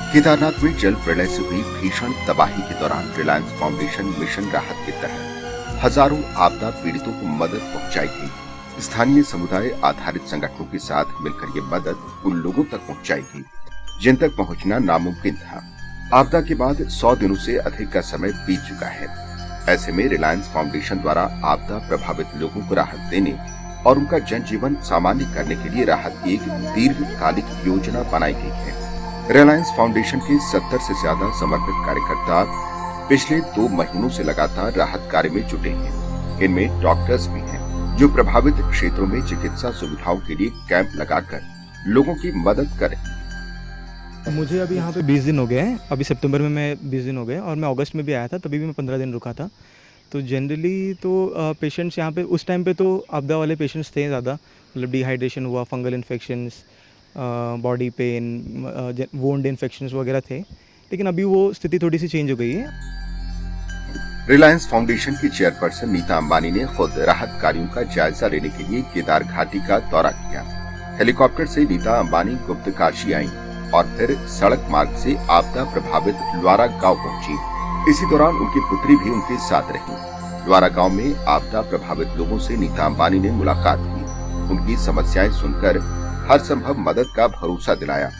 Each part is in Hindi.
केदारनाथ में जल प्रलय से हुई भीषण तबाही के दौरान रिलायंस फाउंडेशन मिशन राहत के तहत हजारों आपदा पीड़ितों को मदद पहुंचाई गई। स्थानीय समुदाय आधारित संगठनों के साथ मिलकर ये मदद उन लोगों तक पहुंचाई गई जिन तक पहुंचना नामुमकिन था। आपदा के बाद 100 दिनों से अधिक का समय बीत चुका है। ऐसे में रिलायंस फाउंडेशन द्वारा आपदा प्रभावित लोगों को राहत देने और उनका जनजीवन सामान्य करने के लिए राहत की एक दीर्घकालिक योजना बनाई गई है। रिलायंस फाउंडेशन के 70 से ज्यादा समर्पित कार्यकर्ता पिछले 2 महीनों से लगातार राहत कार्य में जुटे हैं। इनमें डॉक्टर्स भी हैं जो प्रभावित क्षेत्रों में चिकित्सा सुविधाओं के लिए कैंप लगाकर लोगों की मदद कर रहे हैं। मुझे अभी यहाँ पे 20 दिन हो गए हैं। अभी सितंबर में मैं 20 दिन हो गए और मैं अगस्त में भी आया था, तभी भी मैं 15 दिन रुका था। तो जनरली तो पेशेंट्स यहाँ पे उस टाइम पे तो आपदा वाले पेशेंट्स थे ज़्यादा, मतलब डिहाइड्रेशन हुआ, fungal infections, body pain, wound infections वगैरह थे। लेकिन अभी वो स्थिति थोड़ी सी चेंज हो गई है। रिलायंस फाउंडेशन की चेयरपर्सन नीता अंबानी ने खुद राहत कार्यों का जायजा लेने के लिए केदार घाटी का दौरा किया। हेलीकॉप्टर से नीता अंबानी गुप्तकाशी आईं और फिर सड़क मार्ग से आपदा प्रभावित ल्वारा गांव पहुंची। इसी दौरान उनकी पुत्री भी उनके साथ रही। ल्वारा गांव में आपदा प्रभावित लोगों से नीता अंबानी ने मुलाकात की, उनकी समस्याएं सुनकर हर संभव मदद का भरोसा दिलाया।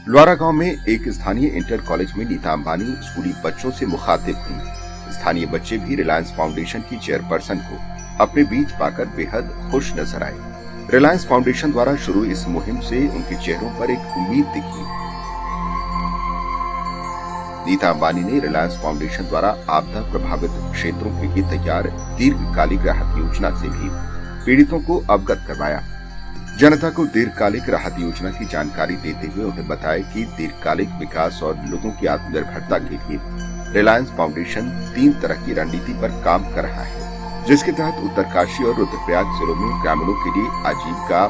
ल्वारा गांव में एक स्थानीय इंटर कॉलेज में नीता अंबानी स्कूली बच्चों से मुखातिब हुई। स्थानीय बच्चे भी रिलायंस फाउंडेशन की चेयरपर्सन को अपने बीच पाकर बेहद खुश नजर आए। रिलायंस फाउंडेशन द्वारा शुरू इस मुहिम से उनके चेहरों पर एक उम्मीद दिखी। नीता अंबानी ने रिलायंस फाउंडेशन द्वारा आपदा प्रभावित क्षेत्रों के लिए तैयार दीर्घकालिक राहत योजना से भी पीड़ितों को अवगत करवाया। जनता को दीर्घकालिक राहत योजना की जानकारी देते हुए उन्हें बताया कि दीर्घकालिक विकास और लोगों की आत्मनिर्भरता के लिए रिलायंस फाउंडेशन 3 तरह की रणनीति पर काम कर रहा है, जिसके तहत उत्तरकाशी और रुद्रप्रयाग जिलों में ग्रामीणों के लिए आजीविका,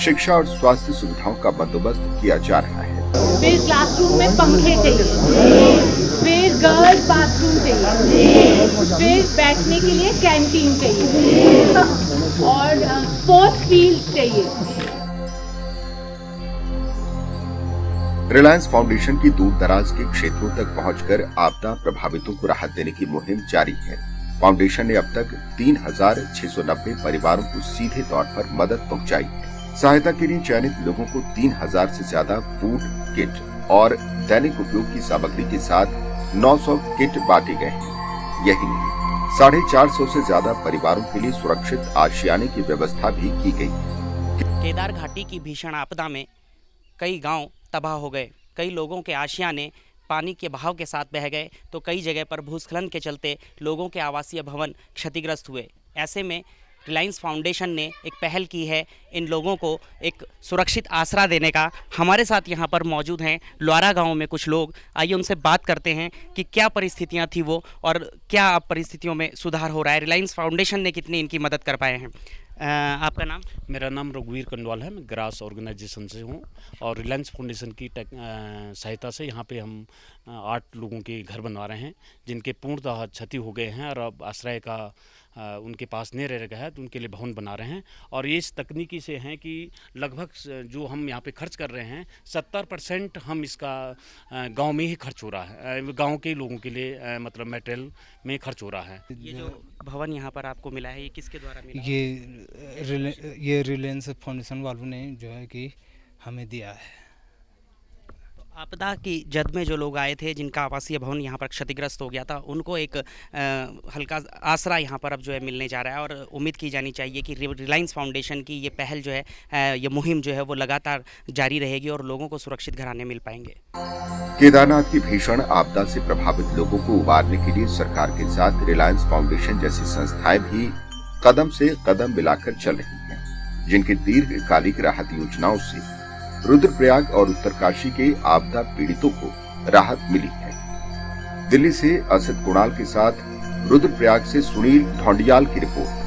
शिक्षा और स्वास्थ्य सुविधाओं का बंदोबस्त किया जा रहा है। फिर क्लासरूम में पंखे चाहिए, फिर गर्ल्स बाथरूम चाहिए, फिर बैठने के लिए कैंटीन चाहिए और स्पोर्ट्स फील्ड चाहिए। रिलायंस फाउंडेशन की दूर दराज के क्षेत्रों तक पहुंचकर आपदा प्रभावितों को राहत देने की मुहिम जारी है। फाउंडेशन ने अब तक 3690 परिवारों को सीधे तौर पर मदद पहुंचाई है। सहायता के लिए चयनित लोगों को 3000 से ज्यादा फूड किट और दैनिक उपयोग की सामग्री के साथ 900 किट बांटे गए हैं। यही नहीं, 450 से ज्यादा परिवारों के लिए सुरक्षित आशियाने की व्यवस्था भी की गई। केदार घाटी की भीषण आपदा में कई गांव तबाह हो गए, कई लोगों के आशियाने पानी के बहाव के साथ बह गए, तो कई जगह पर भूस्खलन के चलते लोगों के आवासीय भवन क्षतिग्रस्त हुए। ऐसे में रिलायंस फाउंडेशन ने एक पहल की है इन लोगों को एक सुरक्षित आसरा देने का। हमारे साथ यहाँ पर मौजूद हैं ल्वारा गांव में कुछ लोग। आइए उनसे बात करते हैं कि क्या परिस्थितियाँ थी वो और क्या अब परिस्थितियों में सुधार हो रहा है, रिलायंस फाउंडेशन ने कितनी इनकी मदद कर पाए हैं। आपका नाम? मेरा नाम रघुवीर कंडवाल है। मैं ग्रास ऑर्गेनाइजेशन से हूँ और रिलायंस फाउंडेशन की सहायता से यहाँ पे हम 8 लोगों के घर बनवा रहे हैं जिनके पूर्णतः क्षति हो गए हैं और अब आश्रय का उनके पास नहीं रह गया है, तो उनके लिए भवन बना रहे हैं। और ये इस तकनीकी से हैं कि लगभग जो हम यहाँ पे खर्च कर रहे हैं 70% हम इसका गांव में ही खर्च हो रहा है, गांव के लोगों के लिए मतलब मटेरियल में खर्च हो रहा है। ये जो भवन यहाँ पर आपको मिला है, ये किसके द्वारा मिला? ये रिलायंस फाउंडेशन वालों ने जो है कि हमें दिया है। आपदा की जद में जो लोग आए थे जिनका आवासीय भवन यहाँ पर क्षतिग्रस्त हो गया था, उनको एक हल्का आसरा यहाँ पर अब जो है मिलने जा रहा है और उम्मीद की जानी चाहिए कि रिलायंस फाउंडेशन की ये पहल जो है, ये मुहिम जो है वो लगातार जारी रहेगी और लोगों को सुरक्षित घराने मिल पाएंगे। केदारनाथ की भीषण आपदा से प्रभावित लोगों को उबारने के लिए सरकार के साथ रिलायंस फाउंडेशन जैसी संस्थाएं भी कदम से कदम मिलाकर चल रही हैं, जिनकी दीर्घकालिक राहत योजनाओं से रुद्रप्रयाग और उत्तरकाशी के आपदा पीड़ितों को राहत मिली है। दिल्ली से असद कुणाल के साथ रुद्रप्रयाग से सुनील ढोंडियाल की रिपोर्ट।